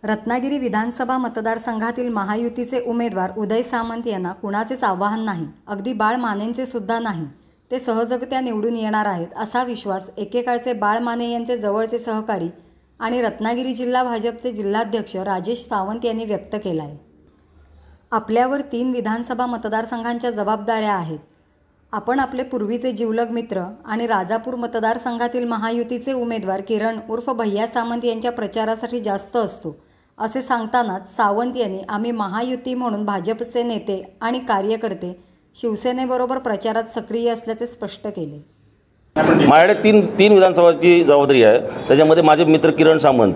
रत्नागिरी विधानसभा मतदारसंघातील महायुतीचे उमेदवार उदय सामंत यांना कुणाचेच आव्हान नाही, अगदी बाळ मानेंचे सुद्धा नाही. ते सहजगत्या निवडून येणार आहेत असा विश्वास एकेकाळचे बाळ माने यांचे जवळचे सहकारी आणि रत्नागिरी जिल्हा भाजपचे जिल्हाध्यक्ष राजेश सावंत यांनी व्यक्त केला आहे. आपल्यावर 3 विधानसभा मतदारसंघांच्या जबाबदाऱ्या आहेत. आपण आपले पूर्वीचे जिवलग मित्र आणि राजापूर मतदारसंघातील महायुतीचे उमेदवार किरण उर्फ भैया सामंत यांच्या प्रचारासाठी जास्त असतो असे सांगतानाच सावंत यांनी आम्ही महायुती म्हणून भाजपचे नेते आणि कार्यकर्ते शिवसेनेबरोबर प्रचारात सक्रिय असल्याचे स्पष्ट केले. माझ्याकडे तीन विधानसभाची जबाबदारी आहे. त्याच्यामध्ये माझे मित्र किरण सामंत,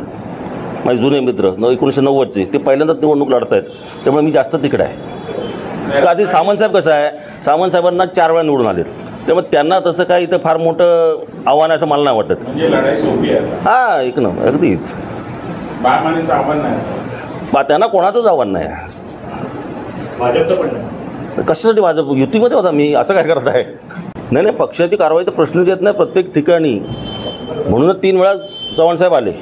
माझे जुने मित्र 1990चे, ते पहिल्यांदाच निवडणूक लढत आहेत. त्यामुळे मी जास्त तिकडे आहे. आधी सामंतसाहेब कसं आहे, सामंतसाहेबांना 4 वेळा निवडून आलेत. त्यामुळे त्यांना तसं काय इथं फार मोठं आव्हान असं मला नाही वाटत. म्हणजे लढाई सोपी आहे. हां, एक ना अगदीच बाळमानेंचं आव्हान नाही. त्यांना कोणाचंच आव्हान नाही. भाजपचं पण नाही. कशासाठी भाजप युतीमध्ये होता मी, असं काय करत आहे? नाही, पक्षाची कारवाई तर प्रश्नच येत नाही प्रत्येक ठिकाणी. म्हणूनच 3 वेळा चव्हाणसाहेब आले.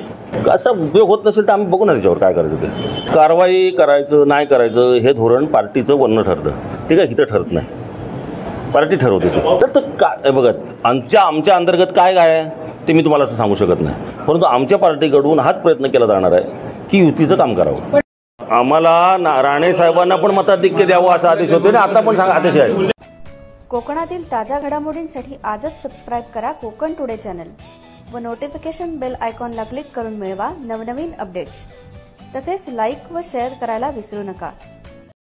असा उपयोग होत नसेल तर आम्ही बघू ना त्याच्यावर काय करायचं. ते कारवाई करायचं नाही करायचं हे धोरण पार्टीचं वरनं ठरतं. ठीक आहे, इथं ठरत नाही, पार्टी ठरवते. तर काय बघत आमच्या अंतर्गत काय आहे ते मी तुम्हाला असं सांगू शकत नाही. परंतु आमच्या पार्टीकडून हाच प्रयत्न केला जाणार आहे की युतीचं काम करावं. आम्हाला राणे साहेबांना पण मताधिक्य द्यावं असा आदेश होतो आणि आता पण आदेश आहे. कोकणातील ताज्या घडामोडींसाठी आजच सबस्क्राईब करा कोकण टुडे चॅनल व नोटिफिकेशन बेल आयकॉनला क्लिक करून मिळवा नवनवीन अपडेट्स. तसेच लाईक व शेअर करायला विसरू नका.